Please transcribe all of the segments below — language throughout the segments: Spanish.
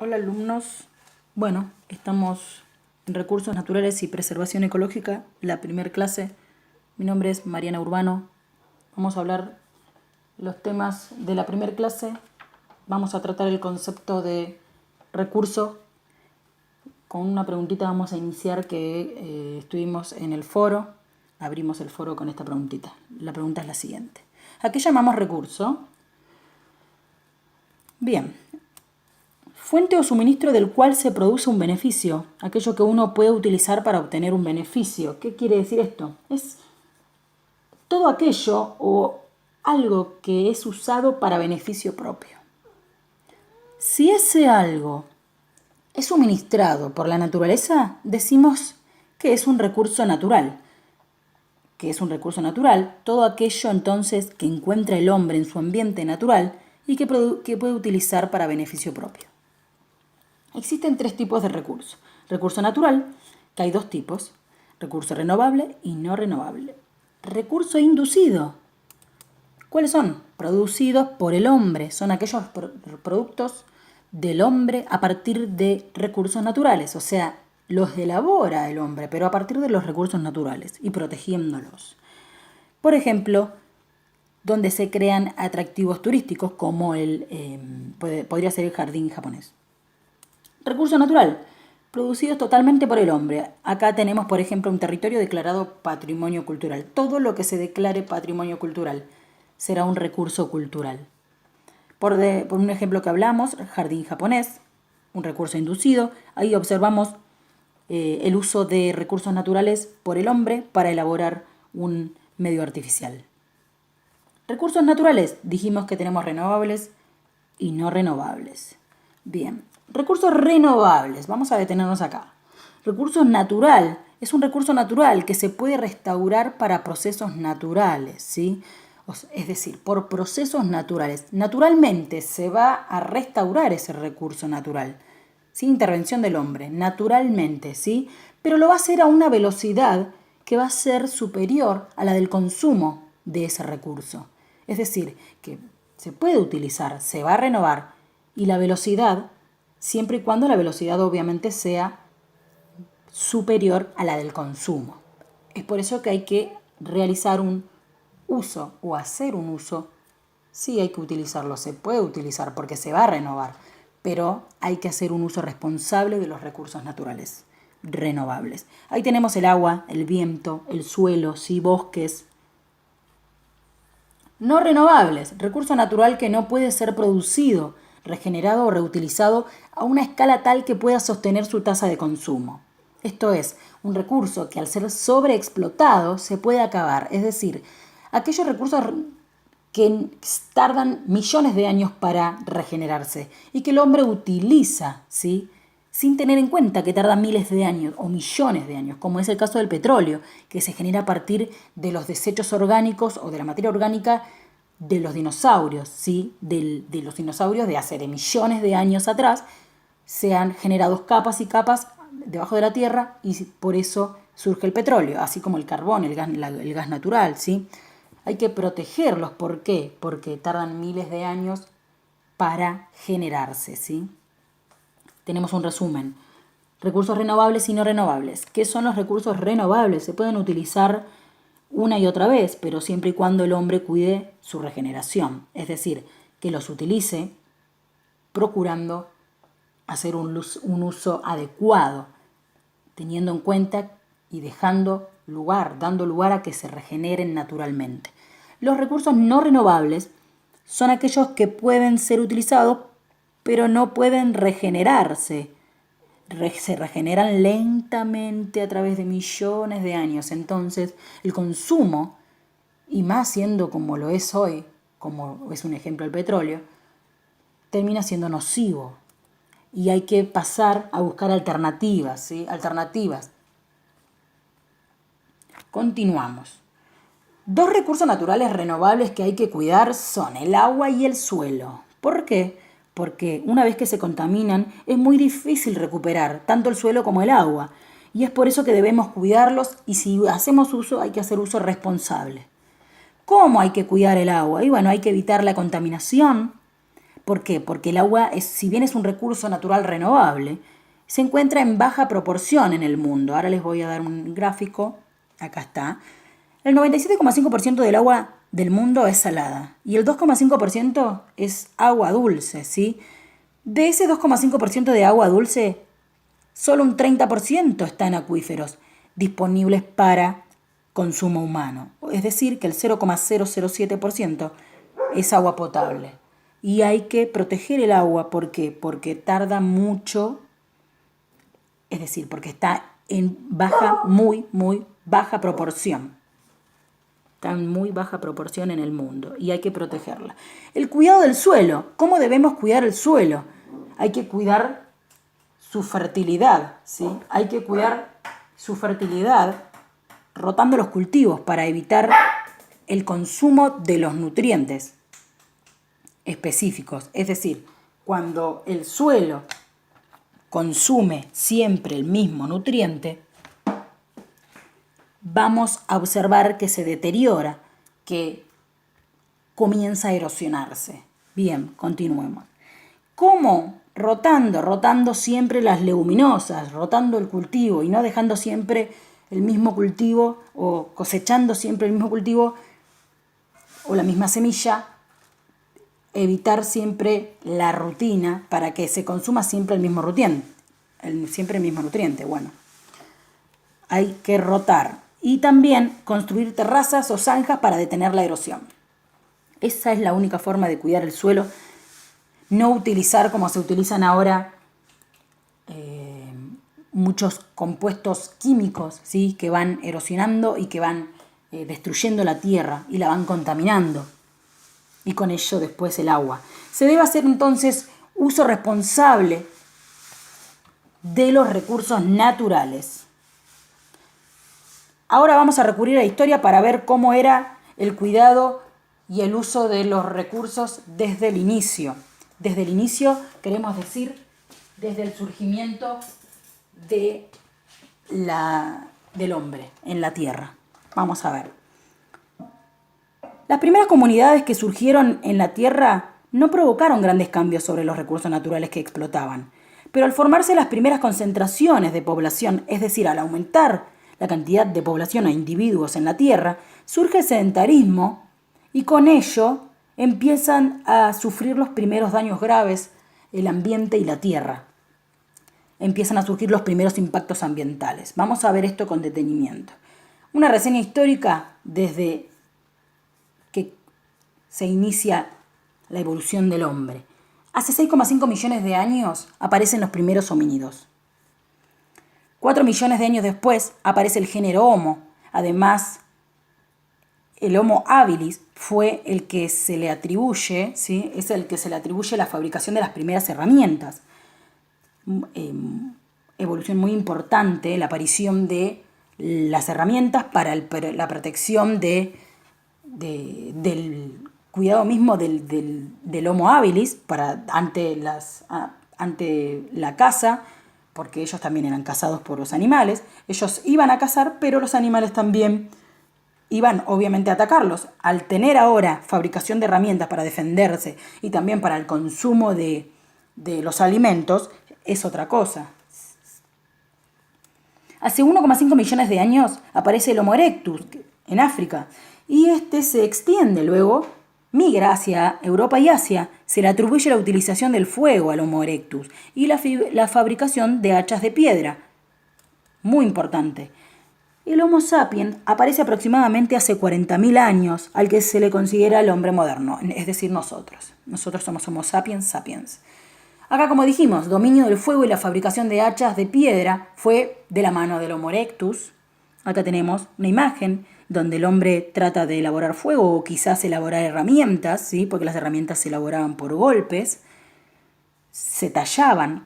Hola alumnos, bueno, estamos en Recursos Naturales y Preservación Ecológica, la primera clase. Mi nombre es Mariana Urbano. Vamos a hablar los temas de la primera clase. Vamos a tratar el concepto de recurso. Con una preguntita vamos a iniciar que estuvimos en el foro. Abrimos el foro con esta preguntita. La pregunta es la siguiente. ¿A qué llamamos recurso? Bien. Fuente o suministro del cual se produce un beneficio, aquello que uno puede utilizar para obtener un beneficio. ¿Qué quiere decir esto? Es todo aquello o algo que es usado para beneficio propio. Si ese algo es suministrado por la naturaleza, decimos que es un recurso natural. Que es un recurso natural, todo aquello entonces que encuentra el hombre en su ambiente natural y que puede utilizar para beneficio propio. Existen tres tipos de recursos. Recurso natural, que hay dos tipos, recurso renovable y no renovable. Recurso inducido. ¿Cuáles son? Producidos por el hombre. Son aquellos productos del hombre a partir de recursos naturales, o sea, los elabora el hombre, pero a partir de los recursos naturales y protegiéndolos. Por ejemplo, donde se crean atractivos turísticos como podría ser el jardín japonés. Recurso natural, producidos totalmente por el hombre. Acá tenemos, por ejemplo, un territorio declarado patrimonio cultural. Todo lo que se declare patrimonio cultural será un recurso cultural. Por un ejemplo que hablamos, jardín japonés, un recurso inducido. Ahí observamos el uso de recursos naturales por el hombre para elaborar un medio artificial. Recursos naturales, dijimos que tenemos renovables y no renovables. Bien, recursos renovables, vamos a detenernos acá. Recurso natural, es un recurso natural que se puede restaurar para procesos naturales, ¿sí? Es decir, por procesos naturales. Naturalmente se va a restaurar ese recurso natural, sin intervención del hombre, naturalmente, ¿sí? Pero lo va a hacer a una velocidad que va a ser superior a la del consumo de ese recurso. Es decir, que se puede utilizar, se va a renovar, y la velocidad, siempre y cuando la velocidad obviamente sea superior a la del consumo. Es por eso que hay que realizar un uso o hacer un uso. Sí hay que utilizarlo, se puede utilizar porque se va a renovar, pero hay que hacer un uso responsable de los recursos naturales renovables. Ahí tenemos el agua, el viento, el suelo, sí, bosques. No renovables, recurso natural que no puede ser producido, regenerado o reutilizado a una escala tal que pueda sostener su tasa de consumo. Esto es, un recurso que al ser sobreexplotado se puede acabar, es decir, aquellos recursos que tardan millones de años para regenerarse y que el hombre utiliza, ¿sí?, sin tener en cuenta que tarda miles de años o millones de años, como es el caso del petróleo, que se genera a partir de los desechos orgánicos o de la materia orgánica de los dinosaurios, ¿sí? De los dinosaurios de hace millones de años atrás, se han generado capas y capas debajo de la tierra y por eso surge el petróleo, así como el carbón, el gas natural, ¿sí? Hay que protegerlos, ¿por qué? Porque tardan miles de años para generarse, ¿sí? Tenemos un resumen. Recursos renovables y no renovables. ¿Qué son los recursos renovables? Se pueden utilizar una y otra vez, pero siempre y cuando el hombre cuide su regeneración. Es decir, que los utilice procurando hacer un uso adecuado, teniendo en cuenta y dando lugar a que se regeneren naturalmente. Los recursos no renovables son aquellos que pueden ser utilizados, pero no pueden regenerarse. Se regeneran lentamente a través de millones de años. Entonces, el consumo, y más siendo como lo es hoy, como es un ejemplo el petróleo, termina siendo nocivo. Y hay que pasar a buscar alternativas, ¿sí? Alternativas. Continuamos. Dos recursos naturales renovables que hay que cuidar son el agua y el suelo. ¿Por qué? Porque una vez que se contaminan es muy difícil recuperar tanto el suelo como el agua. Y es por eso que debemos cuidarlos y si hacemos uso hay que hacer uso responsable. ¿Cómo hay que cuidar el agua? Y bueno, hay que evitar la contaminación, ¿Por qué? Porque el agua, si bien es un recurso natural renovable, se encuentra en baja proporción en el mundo. Ahora les voy a dar un gráfico. Acá está. El 97,5% del agua del mundo es salada y el 2,5% es agua dulce, ¿sí? De ese 2,5% de agua dulce, solo un 30% está en acuíferos disponibles para consumo humano. Es decir, que el 0,007% es agua potable. Y hay que proteger el agua. ¿Por qué? Porque tarda mucho, es decir, porque está en muy baja proporción. Está en muy baja proporción en el mundo y hay que protegerla. El cuidado del suelo. ¿Cómo debemos cuidar el suelo? Hay que cuidar su fertilidad, ¿sí? Hay que cuidar su fertilidad rotando los cultivos para evitar el consumo de los nutrientes específicos. Es decir, cuando el suelo consume siempre el mismo nutriente, vamos a observar que se deteriora, que comienza a erosionarse. Bien, continuemos. ¿Cómo? Rotando siempre las leguminosas, rotando el cultivo y no dejando siempre el mismo cultivo o cosechando siempre el mismo cultivo o la misma semilla. Evitar siempre la rutina para que se consuma siempre el mismo nutriente. Siempre el mismo nutriente. Bueno, hay que rotar. Y también construir terrazas o zanjas para detener la erosión. Esa es la única forma de cuidar el suelo. No utilizar como se utilizan ahora muchos compuestos químicos, ¿sí? Que van erosionando y que van destruyendo la tierra y la van contaminando. Y con ello después el agua. Se debe hacer entonces uso responsable de los recursos naturales. Ahora vamos a recurrir a la historia para ver cómo era el cuidado y el uso de los recursos desde el inicio. Desde el inicio queremos decir desde el surgimiento del hombre en la tierra. Vamos a ver. Las primeras comunidades que surgieron en la tierra no provocaron grandes cambios sobre los recursos naturales que explotaban. Pero al formarse las primeras concentraciones de población, es decir, al aumentar la cantidad de población a individuos en la tierra, surge el sedentarismo y con ello empiezan a sufrir los primeros daños graves el ambiente y la tierra. Empiezan a surgir los primeros impactos ambientales. Vamos a ver esto con detenimiento. Una reseña histórica desde que se inicia la evolución del hombre. Hace 6,5 millones de años aparecen los primeros homínidos. 4 millones de años después aparece el género Homo. Además, el Homo habilis fue el que se le atribuye, ¿sí? Es el que se le atribuye la fabricación de las primeras herramientas. Evolución muy importante, la aparición de las herramientas para la protección del cuidado mismo del Homo habilis ante la caza, porque ellos también eran cazados por los animales. Ellos iban a cazar, pero los animales también iban obviamente a atacarlos. Al tener ahora fabricación de herramientas para defenderse y también para el consumo de los alimentos, es otra cosa. Hace 1,5 millones de años aparece el Homo erectus en África y este se extiende luego, migra hacia Europa y Asia. Se le atribuye la utilización del fuego al Homo erectus y la fabricación de hachas de piedra. Muy importante. El Homo sapiens aparece aproximadamente hace 40.000 años, al que se le considera el hombre moderno, es decir, nosotros. Nosotros somos Homo sapiens sapiens. Acá, como dijimos, dominio del fuego y la fabricación de hachas de piedra fue de la mano del Homo erectus. Acá tenemos una imagen donde el hombre trata de elaborar fuego o quizás elaborar herramientas, ¿sí? Porque las herramientas se elaboraban por golpes, se tallaban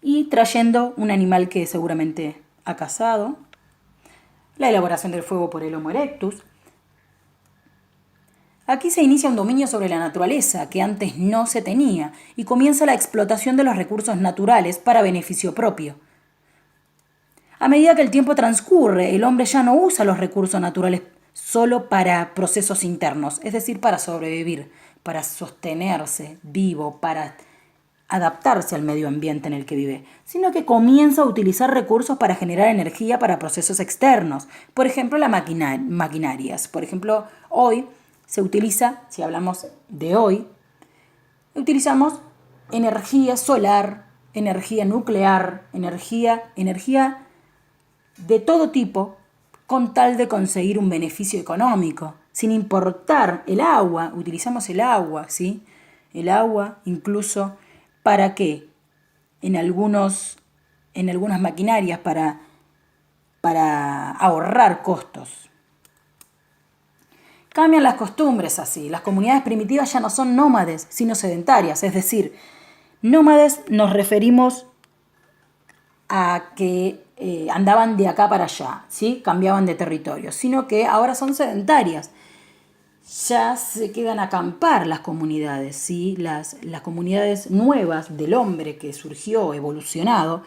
y trayendo un animal que seguramente ha cazado. La elaboración del fuego por el Homo erectus. Aquí se inicia un dominio sobre la naturaleza que antes no se tenía y comienza la explotación de los recursos naturales para beneficio propio. A medida que el tiempo transcurre, el hombre ya no usa los recursos naturales solo para procesos internos, es decir, para sobrevivir, para sostenerse vivo, para adaptarse al medio ambiente en el que vive, sino que comienza a utilizar recursos para generar energía para procesos externos. Por ejemplo, las maquinarias. Por ejemplo, hoy se utiliza, si hablamos de hoy, utilizamos energía solar, energía nuclear, energía de todo tipo, con tal de conseguir un beneficio económico, sin importar el agua. Utilizamos el agua, ¿sí? El agua incluso para qué, en algunas maquinarias para ahorrar costos. Cambian las costumbres así. Las comunidades primitivas ya no son nómades, sino sedentarias. Es decir, nómades nos referimos a que andaban de acá para allá, ¿sí? Cambiaban de territorio, sino que ahora son sedentarias. Ya se quedan a acampar las comunidades, ¿sí? Las comunidades nuevas del hombre que surgió, evolucionado,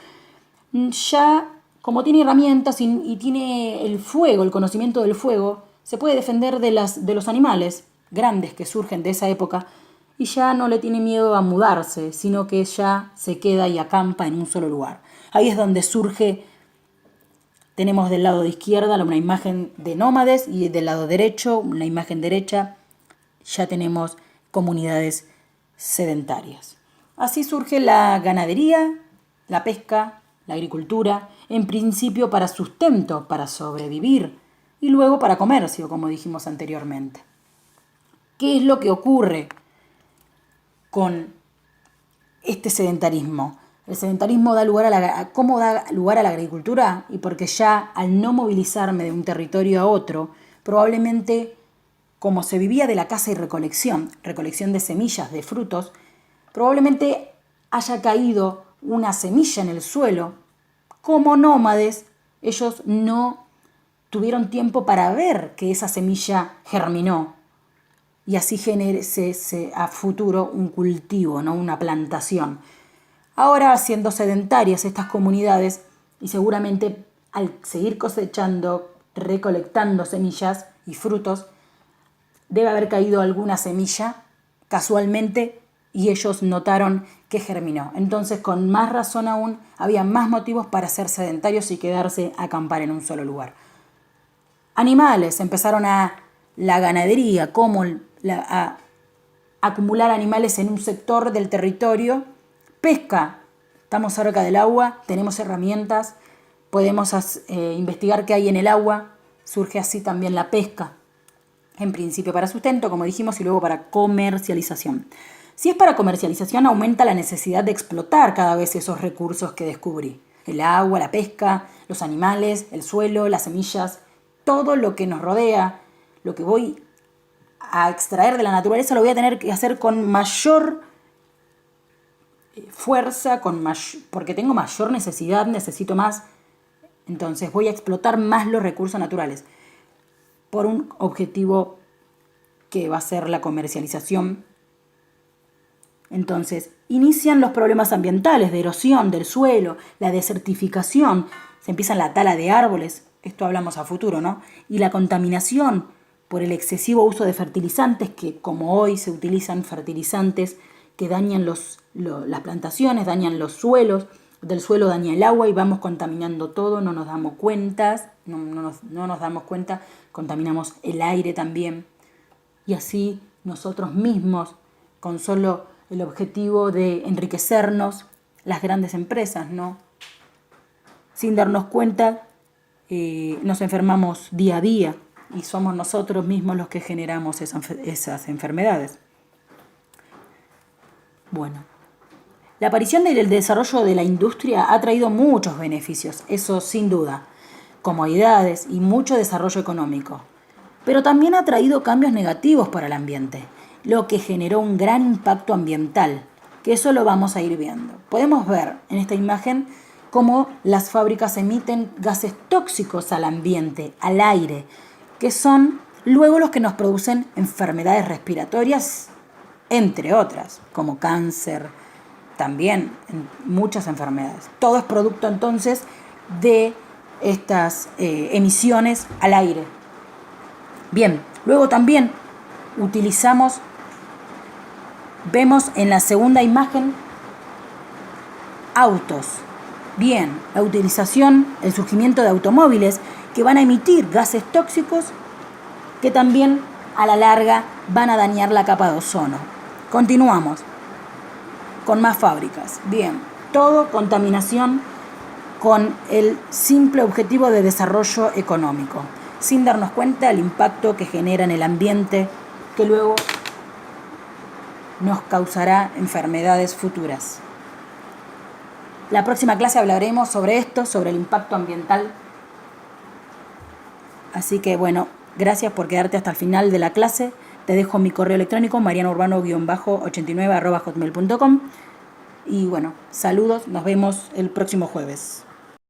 ya como tiene herramientas y tiene el fuego, el conocimiento del fuego, se puede defender de los animales grandes que surgen de esa época y ya no le tiene miedo a mudarse, sino que ya se queda y acampa en un solo lugar. Ahí es donde surge, tenemos del lado de izquierda una imagen de nómades y del lado derecho, una imagen derecha, ya tenemos comunidades sedentarias. Así surge la ganadería, la pesca, la agricultura, en principio para sustento, para sobrevivir, y luego para comercio, como dijimos anteriormente. ¿Qué es lo que ocurre con este sedentarismo? El sedentarismo ¿cómo da lugar a la agricultura? Y porque ya al no movilizarme de un territorio a otro, probablemente, como se vivía de la caza y recolección de semillas, de frutos, probablemente haya caído una semilla en el suelo. Como nómades, ellos no tuvieron tiempo para ver que esa semilla germinó y así genere a futuro un cultivo, ¿no? Una plantación. Ahora, siendo sedentarias estas comunidades, y seguramente al seguir cosechando, recolectando semillas y frutos, debe haber caído alguna semilla casualmente y ellos notaron que germinó. Entonces, con más razón aún, había más motivos para ser sedentarios y quedarse a acampar en un solo lugar. Animales, empezaron la ganadería, a acumular animales en un sector del territorio. Pesca, estamos cerca del agua, tenemos herramientas, podemos investigar qué hay en el agua, surge así también la pesca, en principio para sustento, como dijimos, y luego para comercialización. Si es para comercialización, aumenta la necesidad de explotar cada vez esos recursos que descubrí. El agua, la pesca, los animales, el suelo, las semillas, todo lo que nos rodea, lo que voy a extraer de la naturaleza lo voy a tener que hacer con mayor fuerza, porque tengo mayor necesidad, necesito más. Entonces voy a explotar más los recursos naturales por un objetivo que va a ser la comercialización. Entonces, inician los problemas ambientales de erosión del suelo, la desertificación, se empieza la tala de árboles, esto hablamos a futuro, ¿no? Y la contaminación por el excesivo uso de fertilizantes, que como hoy se utilizan fertilizantes que dañan las plantaciones, dañan los suelos, del suelo daña el agua y vamos contaminando todo, no nos damos cuenta, contaminamos el aire también. Y así nosotros mismos, con solo el objetivo de enriquecernos, las grandes empresas, ¿no? Sin darnos cuenta, nos enfermamos día a día y somos nosotros mismos los que generamos esas enfermedades. Bueno, la aparición del desarrollo de la industria ha traído muchos beneficios, eso sin duda, comodidades y mucho desarrollo económico. Pero también ha traído cambios negativos para el ambiente, lo que generó un gran impacto ambiental, que eso lo vamos a ir viendo. Podemos ver en esta imagen cómo las fábricas emiten gases tóxicos al ambiente, al aire, que son luego los que nos producen enfermedades respiratorias, entre otras, como cáncer, también muchas enfermedades. Todo es producto entonces de estas emisiones al aire. Bien, luego también utilizamos Vemos en la segunda imagen autos. Bien, la utilización, el surgimiento de automóviles que van a emitir gases tóxicos que también a la larga van a dañar la capa de ozono. Continuamos con más fábricas. Bien, todo contaminación con el simple objetivo de desarrollo económico, sin darnos cuenta del impacto que genera en el ambiente, que luego nos causará enfermedades futuras. La próxima clase hablaremos sobre esto, sobre el impacto ambiental. Así que bueno, gracias por quedarte hasta el final de la clase. Te dejo mi correo electrónico marianaurbano-89@hotmail.com. Y bueno, saludos, nos vemos el próximo jueves.